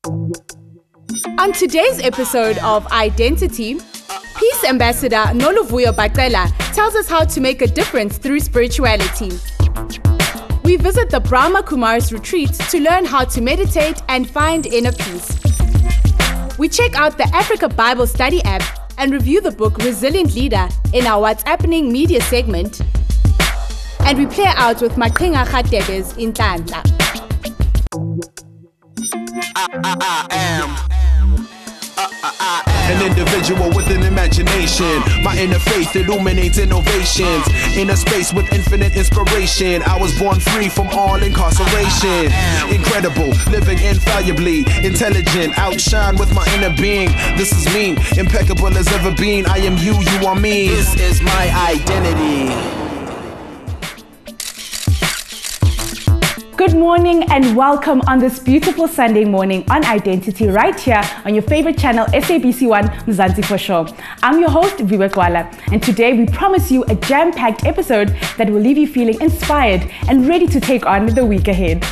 On today's episode of Identity, Peace Ambassador Noluvuyo Bacela tells us how to make a difference through spirituality. We visit the Brahma Kumaris retreats to learn how to meditate and find inner peace. We check out the Africa Bible Study app and review the book Resilient Leader in our What's Happening media segment. And we play out with Maqhinga Khatebe's in Tandla. I am an individual with an imagination. My inner faith illuminates innovations. In a space with infinite inspiration, I was born free from all incarceration. Incredible, living infallibly, intelligent, outshine with my inner being. This is me, impeccable as ever been. I am you, you are me. This is my identity. Good morning and welcome on this beautiful Sunday morning on Identity right here on your favorite channel SABC 1 Mzansians. I'm your host Mpumi Mbethe, and today we promise you a jam-packed episode that will leave you feeling inspired and ready to take on the week ahead.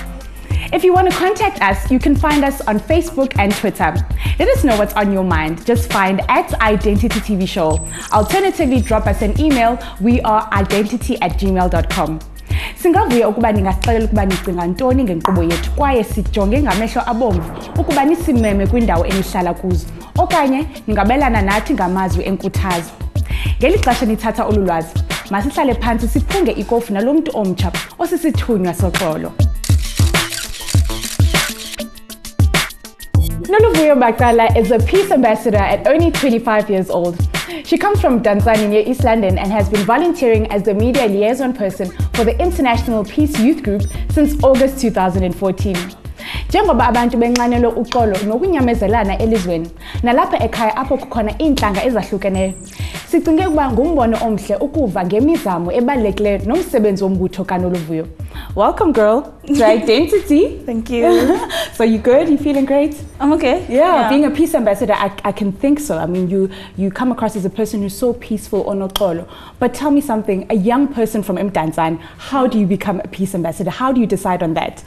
If you want to contact us, you can find us on Facebook and Twitter. Let us know what's on your mind. Just find @identitytvshow. Alternatively, drop us an email. We are identity@gmail.com. Singavuya ukuba ningasixelela ukuba nicinga ntoni ngenkqubo yethu kwaye sijonge ngamehlo abomvu ukuba nisimeme kwindawo enihlala kuzo okanye ningabelana nathi ngamazwi enkuthazo. Ngeli xesha nithatha olu lwazi, masihlale phantsi siphunge ikofu nalo mntu omtsha osisithunywa soxolo. Noluvuyo Bacela is a peace ambassador at only 25 years old. She comes from Tanzania near East London and has been volunteering as the media liaison person for the International Peace Youth Group since August 2014. Njengoba abantu benqanelo uxolo nokunyamezelana elizweni, nalapha ekhaya apho kukhona iintlanga ezahlukeneyo, sicinge ukuba ngumbono omhle ukuva ngemizamo ebalulekileyo nomsebenzi wombutho kaNoluvuyo. Welcome, girl, to Identity. Thank you. So you good? You feeling great? I'm okay. Yeah, being a peace ambassador, I can think so. I mean, you come across as a person who's so peaceful, onoxolo. But tell me something, a young person from Tanzania, how do you become a peace ambassador? How do you decide on that?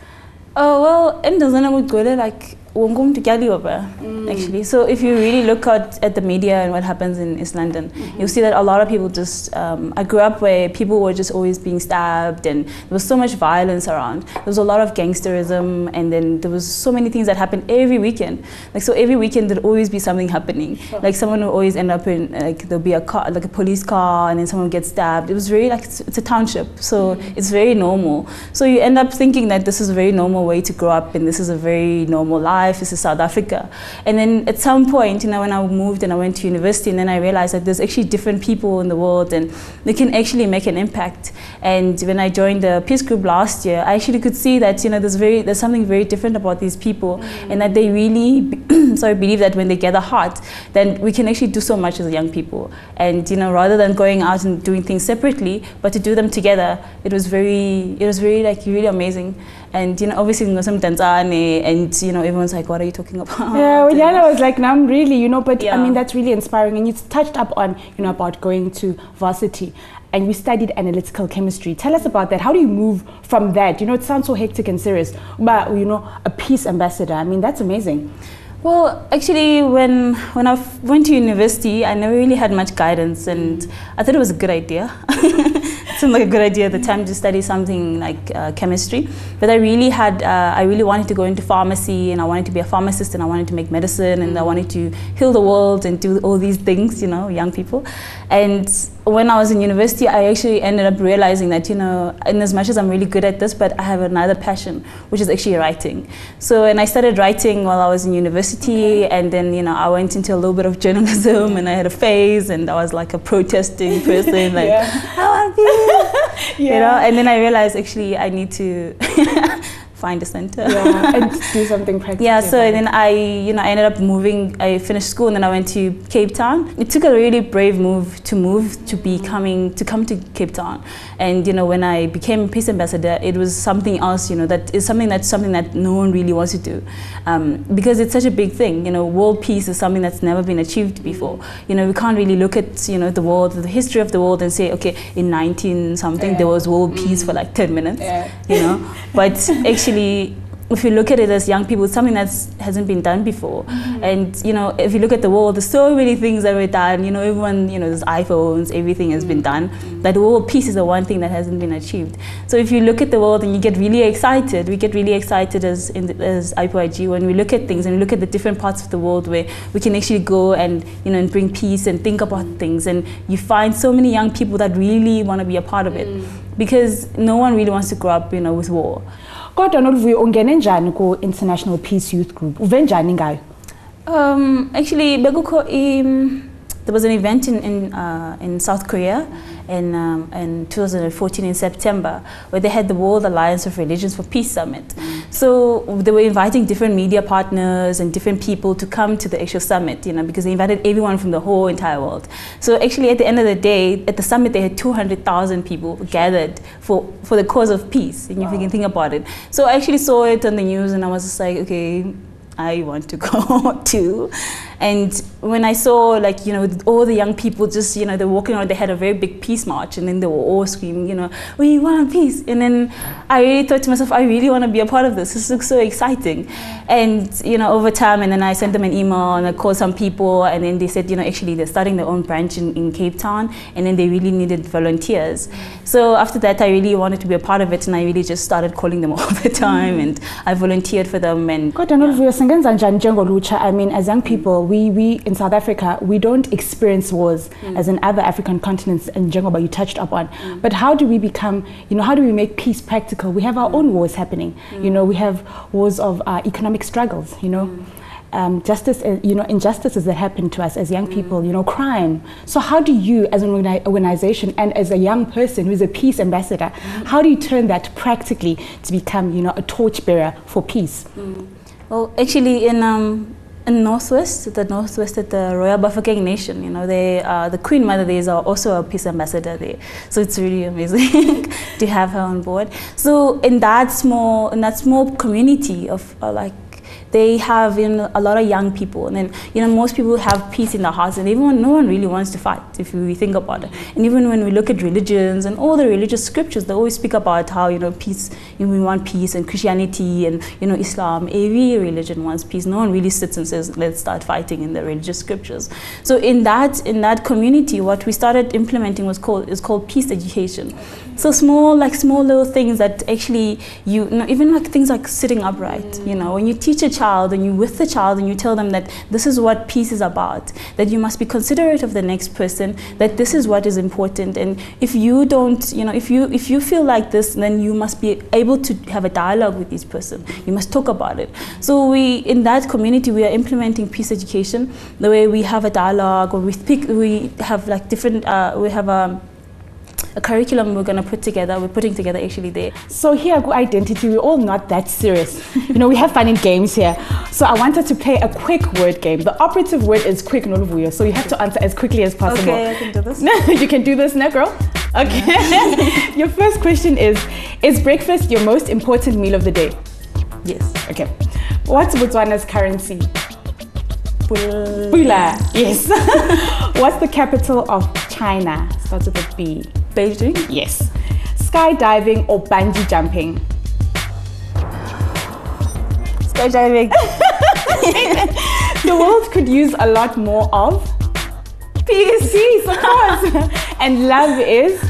Oh, well, in Tanzania we go there like actually. So if you really look at the media and what happens in East London, you'll see that a lot of people just, I grew up where people were just always being stabbed and there was so much violence around. There was a lot of gangsterism and then there was so many things that happened every weekend. Like, so every weekend there'd always be something happening. Sure. Like someone would always end up in, like there'll be a car, like a police car, and then someone gets stabbed. It was very like, it's a township, so it's very normal. So you end up thinking that this is a very normal way to grow up and this is a very normal life. This is South Africa. And then at some point, you know, when I moved and I went to university, and then I realized that there's actually different people in the world and they can actually make an impact. And when I joined the peace group last year, I actually could see that, you know, there's something very different about these people and that they really believe that when they gather heart, then we can actually do so much as young people. And, you know, rather than going out and doing things separately, but to do them together, it was very like really amazing. And, you know, obviously, some Tanzania, and, you know, everyone's like, what are you talking about? Yeah, well, Yana was like, no, I'm really, you know, but yeah. I mean, that's really inspiring. And you touched up on, you know, about going to varsity. And you studied analytical chemistry. Tell us about that. How do you move from that? You know, it sounds so hectic and serious, but, you know, a peace ambassador. I mean, that's amazing. Well, actually, when I went to university, I never really had much guidance, and I thought it was a good idea. It seemed like a good idea at the time to study something like chemistry. But I really wanted to go into pharmacy, and I wanted to be a pharmacist, and I wanted to make medicine, and I wanted to heal the world and do all these things, you know, young people. And when I was in university, I actually ended up realizing that, you know, in as much as I'm really good at this, but I have another passion, which is actually writing. So, and I started writing while I was in university, and then, you know, I went into a little bit of journalism, and I had a phase, and I was like a protesting person, like, I want to be, you know, and then I realized actually I need to find a center. Yeah, and do something practical. Yeah, so then I ended up moving. I finished school and then I went to Cape Town. It took a really brave move to come to Cape Town. And, you know, when I became a peace ambassador, it was something else, you know, that is something that no one really wants to do. Because it's such a big thing, you know, world peace is something that's never been achieved before. You know, we can't really look at, you know, the world, the history of the world and say, okay, in 19 something there was world peace for like 10 minutes, you know. But actually, if you look at it as young people, it's something that hasn't been done before. And, you know, if you look at the world, there's so many things that were done. You know, everyone, you know, there's iPhones, everything has been done. That world peace is the one thing that hasn't been achieved. So if you look at the world and you get really excited, we get really excited as IPYG when we look at things and we look at the different parts of the world where we can actually go and, you know, and bring peace and think about things. And you find so many young people that really want to be a part of it. Because no one really wants to grow up, you know, with war. Kodwa Noluvuyo ungene njani ku International Peace Youth Group? Uve njani ngayo? Actually, there was an event in South Korea in 2014 in September where they had the World Alliance of Religions for Peace Summit. So they were inviting different media partners and different people to come to the actual summit, you know, because they invited everyone from the whole entire world. So actually at the end of the day, at the summit they had 200,000 people gathered for the cause of peace, and if you can think about it. So I actually saw it on the news and I was just like, okay, I want to go too. And when I saw, like, you know, all the young people just, you know, they're walking around, they had a very big peace march, and then they were all screaming, you know, we want peace. And then I really thought to myself, I really want to be a part of this. This looks so exciting. And, you know, over time, and then I sent them an email and I called some people, and then they said, you know, actually they're starting their own branch in Cape Town, and then they really needed volunteers. So after that, I really wanted to be a part of it, and I really just started calling them all the time, and I volunteered for them. And I mean, as young people, we in South Africa, we don't experience wars as in other African continents, and Jengoba you touched upon. But how do we become, you know, how do we make peace practical? We have our own wars happening. You know, we have wars of economic struggles, you know. Justice, you know, injustices that happen to us as young people, you know, crime. So how do you, as an organization and as a young person who's a peace ambassador, how do you turn that practically to become, you know, a torchbearer for peace? Well, actually, in Northwest, at the Royal Bafokeng Nation, you know, the Queen Mother there is also a peace ambassador there. So it's really amazing to have her on board. So in that small community of like, they have, you know, a lot of young people, and then, you know, most people have peace in their hearts, and no one really wants to fight, if we think about it. And even when we look at religions and all the religious scriptures, they always speak about how, you know, peace, you know, we want peace, and Christianity and, you know, Islam, every religion wants peace. No one really sits and says, let's start fighting in the religious scriptures. So in that community, what we started implementing is called peace education. So small little things that actually, you know, even like things like sitting upright, you know, when you teach a child and you're with the child and you tell them that this is what peace is about, that you must be considerate of the next person, that this is what is important, and if you don't, you know, if you feel like this, then you must be able to have a dialogue with this person. You must talk about it. So in that community, we are implementing peace education, the way we have a dialogue, or we have like different, we have a curriculum we're putting together actually there. So here at i-Dentity, we're all not that serious. You know, we have fun in games here. So I wanted to play a quick word game. The operative word is quick, Noluvuyo, so you have to answer as quickly as possible. Okay, I can do this. You can do this now, girl? Okay. Your first question is breakfast your most important meal of the day? Yes. Okay. What's Botswana's currency? Pula. Yes. What's the capital of China? Starts with a B. Beijing? Yes. Skydiving or bungee jumping? Skydiving. The world could use a lot more of peace. Peace, of course. And love is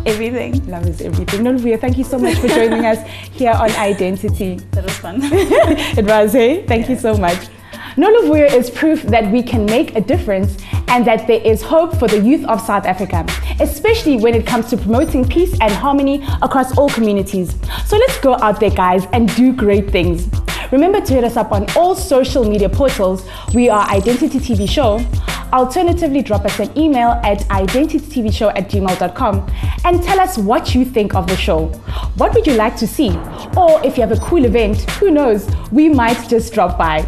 everything. Love is everything. Noluvuyo, thank you so much for joining us here on i-Dentity. That was fun. It was, hey? Thank you so much. Noluvuyo is proof that we can make a difference and that there is hope for the youth of South Africa, especially when it comes to promoting peace and harmony across all communities. So let's go out there, guys, and do great things. Remember to hit us up on all social media portals. We are Identity TV Show. Alternatively, drop us an email at identitytvshow@gmail.com and tell us what you think of the show. What would you like to see? Or if you have a cool event, who knows, we might just drop by.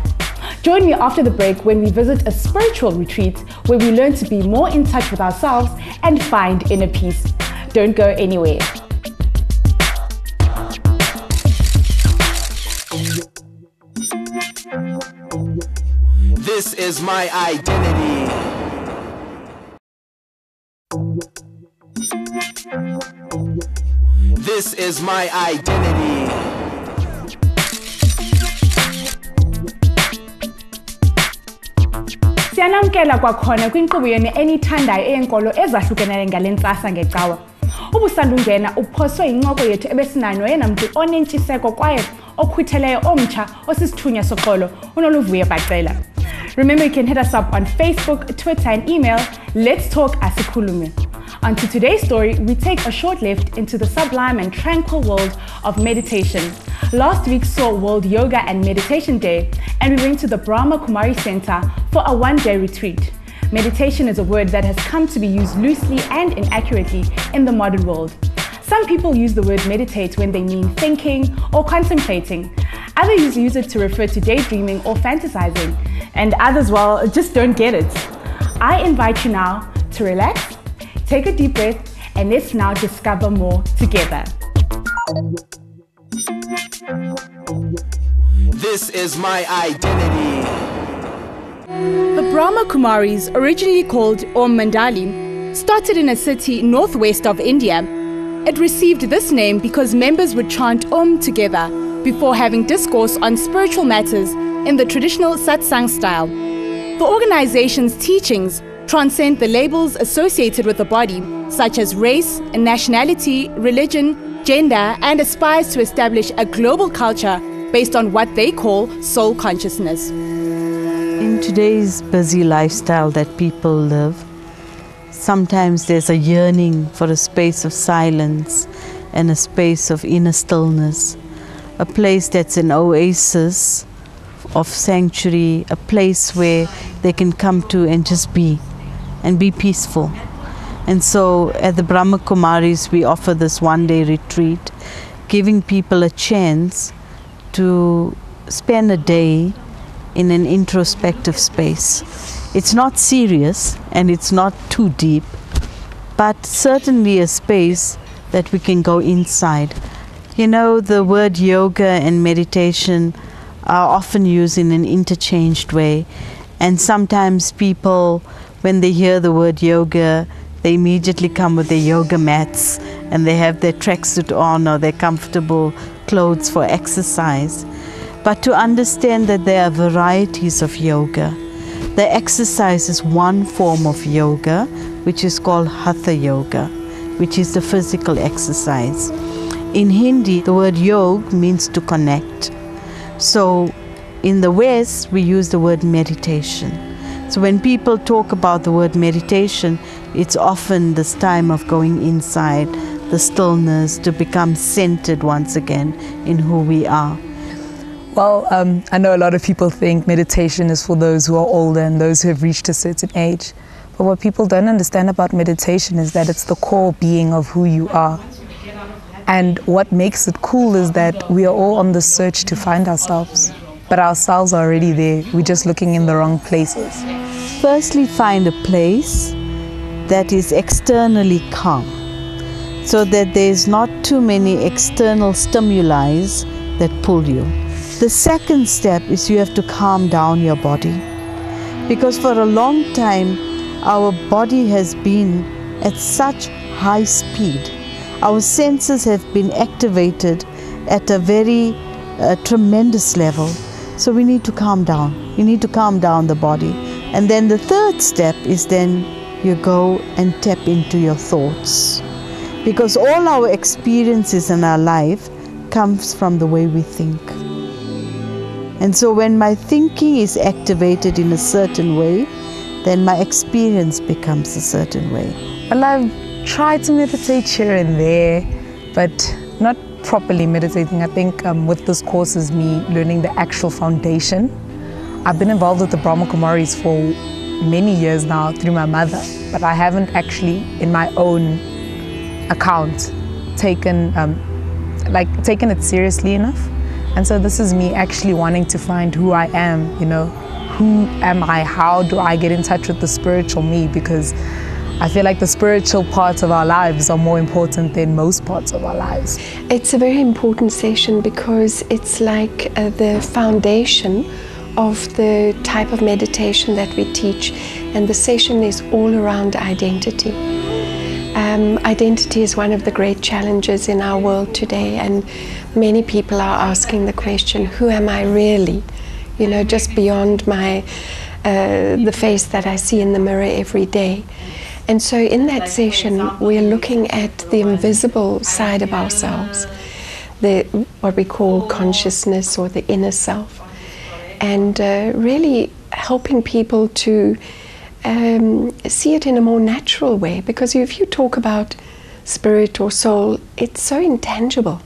Join me after the break when we visit a spiritual retreat where we learn to be more in touch with ourselves and find inner peace. Don't go anywhere. This is my identity. This is my identity. Uyamkela kwakhona kwinkqubo yona enithandayo eyenkolo ezahlukeneyo ngale ntsasa ngecawa. Ubusandungena uphoswe incoko yethu ebesinayo yena mntu onentshiseko kwaye okhwitheleyo omtsha osisithunya soxolo uNoluvuyo Bacela. Remember, you can hit us up on Facebook, Twitter and email. Let's talk asikhulume. On to today's story, we take a short lift into the sublime and tranquil world of meditation. Last week saw World Yoga and Meditation Day, and we went to the Brahma Kumaris Center for a one-day retreat. Meditation is a word that has come to be used loosely and inaccurately in the modern world. Some people use the word meditate when they mean thinking or contemplating. Others use it to refer to daydreaming or fantasizing, and others, well, just don't get it. I invite you now to relax, take a deep breath, and let's now discover more together. This is my identity. The Brahma Kumaris, originally called Om Mandali, started in a city northwest of India. It received this name because members would chant Om together before having discourse on spiritual matters in the traditional satsang style. The organization's teachings transcend the labels associated with the body, such as race, nationality, religion, gender, and aspires to establish a global culture based on what they call soul consciousness. In today's busy lifestyle that people live, sometimes there's a yearning for a space of silence and a space of inner stillness, a place that's an oasis of sanctuary, a place where they can come to and just be and be peaceful. And so at the Brahma Kumaris we offer this one-day retreat, giving people a chance to spend a day in an introspective space. It's not serious and it's not too deep, but certainly a space that we can go inside. You know, the word yoga and meditation are often used in an interchanged way, and sometimes people, when they hear the word yoga, they immediately come with their yoga mats and they have their tracksuit on or their comfortable clothes for exercise. But to understand that there are varieties of yoga. The exercise is one form of yoga, which is called hatha yoga, which is the physical exercise. In Hindi, the word yog means to connect. So in the West, we use the word meditation. So when people talk about the word meditation, it's often this time of going inside, the stillness, to become centered once again in who we are. Well, I know a lot of people think meditation is for those who are older and those who have reached a certain age. But what people don't understand about meditation is that it's the core being of who you are. And what makes it cool is that we are all on the search to find ourselves. But ourselves are already there. We're just looking in the wrong places. Firstly, find a place that is externally calm, so that there's not too many external stimuli that pull you. The second step is you have to calm down your body, because for a long time our body has been at such high speed. Our senses have been activated at a very tremendous level. So we need to calm down. You need to calm down the body. And then the third step is then you go and tap into your thoughts. Because all our experiences in our life comes from the way we think. And so when my thinking is activated in a certain way, then my experience becomes a certain way. Well, I've tried to meditate here and there, but not properly meditating. I think with this course is me learning the actual foundation. I've been involved with the Brahma Kumaris for many years now through my mother, but I haven't actually, in my own account, taken it seriously enough. And so this is me actually wanting to find who I am, you know, who am I, how do I get in touch with the spiritual me, because I feel like the spiritual parts of our lives are more important than most parts of our lives. It's a very important session because it's like the foundation of the type of meditation that we teach, and the session is all around identity. Identity is one of the great challenges in our world today, and many people are asking the question, who am I really? You know, just beyond my the face that I see in the mirror every day. And so in that session, we're looking at the invisible side of ourselves, what we call consciousness or the inner self, and really helping people to see it in a more natural way. Because if you talk about spirit or soul, it's so intangible.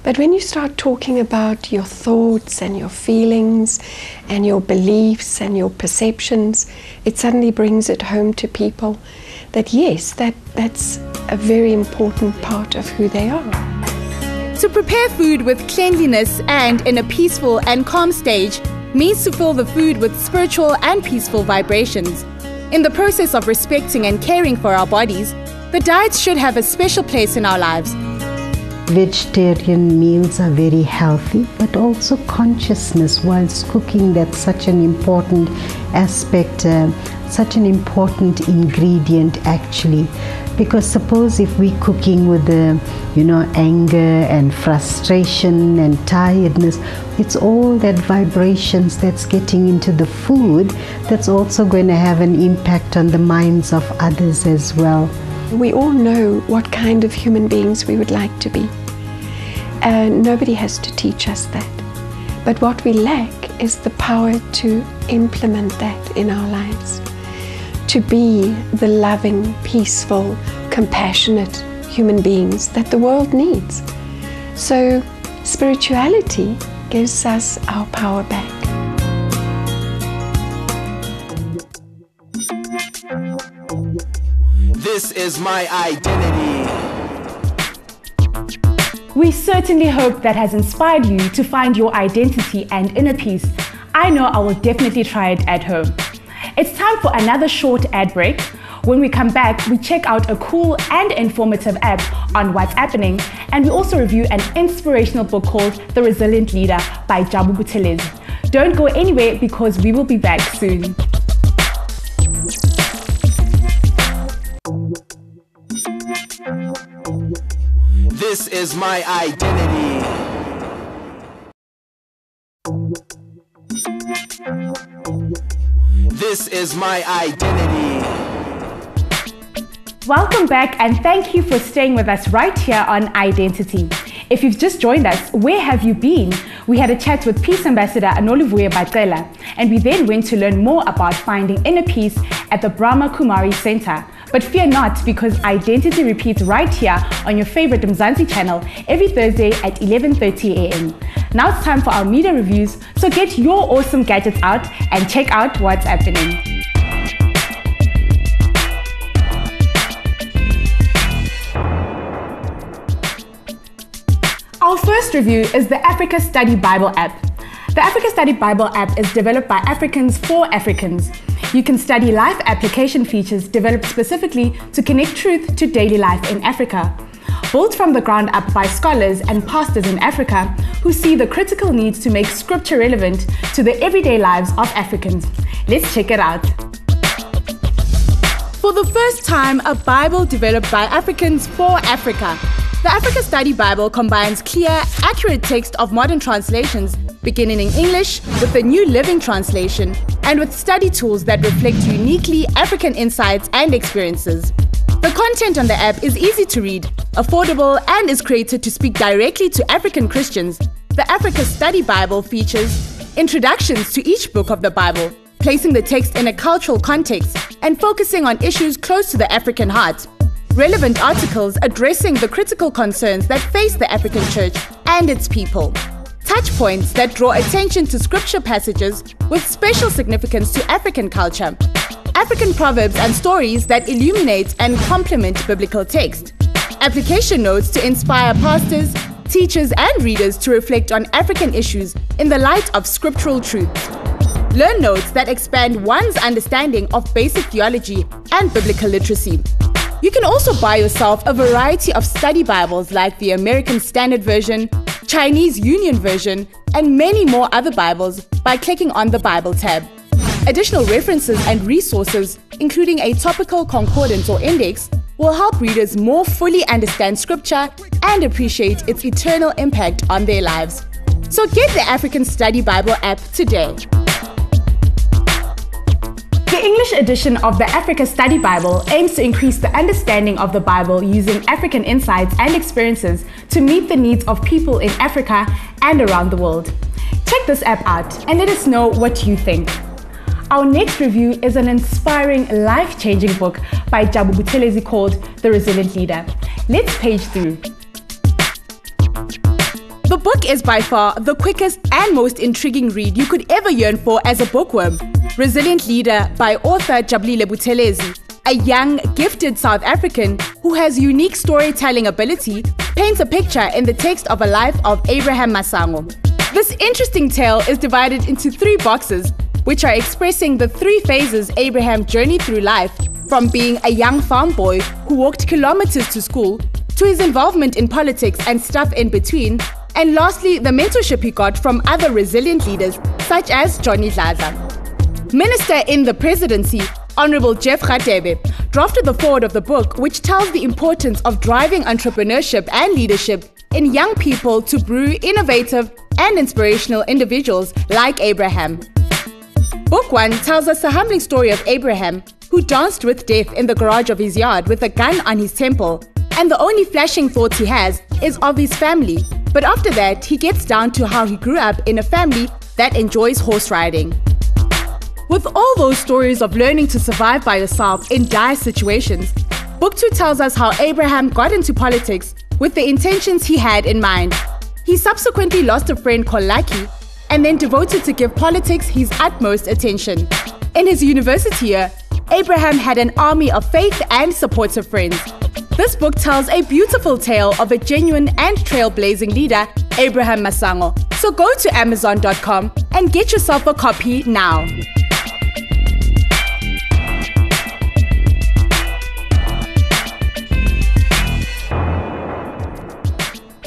But when you start talking about your thoughts and your feelings and your beliefs and your perceptions, it suddenly brings it home to people that yes, that's a very important part of who they are. To prepare food with cleanliness and in a peaceful and calm stage means to fill the food with spiritual and peaceful vibrations. In the process of respecting and caring for our bodies, the diet should have a special place in our lives. Vegetarian meals are very healthy, but also consciousness whilst cooking, that's such an important aspect, such an important ingredient actually. Because suppose if we're cooking with anger and frustration and tiredness, it's all that vibrations that's getting into the food that's also going to have an impact on the minds of others as well. We all know what kind of human beings we would like to be. Nobody has to teach us that. But what we lack is the power to implement that in our lives. To be the loving, peaceful, compassionate human beings that the world needs. So spirituality gives us our power back. This is my identity. We certainly hope that has inspired you to find your identity and inner peace. I know I will definitely try it at home. It's time for another short ad break. When we come back, we check out a cool and informative app on what's happening, and we also review an inspirational book called The Resilient Leader by Jabu Buthelezi. Don't go anywhere because we will be back soon. This is my identity. This is my identity. Welcome back and thank you for staying with us right here on Identity. If you've just joined us, where have you been? We had a chat with Peace Ambassador Noluvuyo Bacela, and we then went to learn more about finding inner peace at the Brahma Kumaris Center. But fear not, because Identity repeats right here on your favorite Mzansi channel every Thursday at 11:30 a.m. Now it's time for our media reviews, so get your awesome gadgets out and check out what's happening. Our first review is the Africa Study Bible app. The Africa Study Bible app is developed by Africans for Africans. You can study life application features developed specifically to connect truth to daily life in Africa. Built from the ground up by scholars and pastors in Africa who see the critical needs to make scripture relevant to the everyday lives of Africans. Let's check it out. For the first time, a Bible developed by Africans for Africa. The Africa Study Bible combines clear, accurate text of modern translations, beginning in English with the New Living Translation, and with study tools that reflect uniquely African insights and experiences. The content on the app is easy to read, affordable, and is created to speak directly to African Christians. The Africa Study Bible features introductions to each book of the Bible, placing the text in a cultural context and focusing on issues close to the African heart. Relevant articles addressing the critical concerns that face the African church and its people. Touch points that draw attention to scripture passages with special significance to African culture. African proverbs and stories that illuminate and complement biblical text. Application notes to inspire pastors, teachers, and readers to reflect on African issues in the light of scriptural truth. Learn notes that expand one's understanding of basic theology and biblical literacy. You can also buy yourself a variety of study Bibles like the American Standard Version, Chinese Union Version, and many more other Bibles by clicking on the Bible tab. Additional references and resources, including a topical concordance or index, will help readers more fully understand Scripture and appreciate its eternal impact on their lives. So get the African Study Bible app today. The English edition of the Africa Study Bible aims to increase the understanding of the Bible using African insights and experiences to meet the needs of people in Africa and around the world. Check this app out and let us know what you think. Our next review is an inspiring, life-changing book by Noluvuyo Bacela called The Resilient Leader. Let's page through. The book is by far the quickest and most intriguing read you could ever yearn for as a bookworm. Resilient Leader by author Noluvuyo Bacela, a young, gifted South African who has unique storytelling ability, paints a picture in the text of a life of Abraham Masango. This interesting tale is divided into 3 boxes, which are expressing the 3 phases Abraham journeyed through life, from being a young farm boy who walked kilometers to school, to his involvement in politics and stuff in between, and lastly, the mentorship he got from other resilient leaders, such as Johnny Dladla. Minister in the Presidency, Honorable Jeff Radebe, drafted the foreword of the book, which tells the importance of driving entrepreneurship and leadership in young people to brew innovative and inspirational individuals like Abraham. Book 1 tells us the humbling story of Abraham, who danced with death in the garage of his yard with a gun on his temple, and the only flashing thought he has is of his family. But after that, he gets down to how he grew up in a family that enjoys horse riding. With all those stories of learning to survive by yourself in dire situations, Book 2 tells us how Abraham got into politics with the intentions he had in mind. He subsequently lost a friend called Lucky, and then devoted to give politics his utmost attention. In his university year, Abraham had an army of faith and supportive friends. This book tells a beautiful tale of a genuine and trailblazing leader, Abraham Masango. So go to Amazon.com and get yourself a copy now.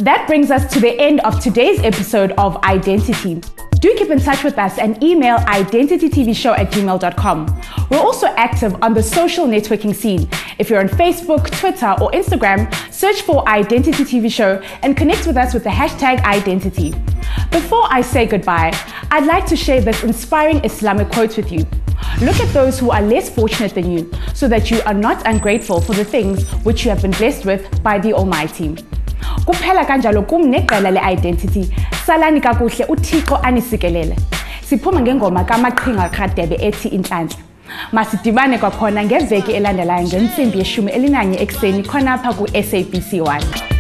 That brings us to the end of today's episode of Identity. Do keep in touch with us and email identitytvshow@gmail.com. We're also active on the social networking scene. If you're on Facebook, Twitter, or Instagram, search for Identity TV Show and connect with us with the hashtag Identity. Before I say goodbye, I'd like to share this inspiring Islamic quote with you. Look at those who are less fortunate than you, so that you are not ungrateful for the things which you have been blessed with by the Almighty. Kuphela kanjalo kum neqela le-Identity, salani kakuhle uThixo anisikelele. Siphuma ngengoma kaMaqhinga Radebe ethi Inhlanhla. Masidibane kwakhona ngeveki elandelayo ngentsimbi ye-11 ekuseni khonapha ku-SABC 1.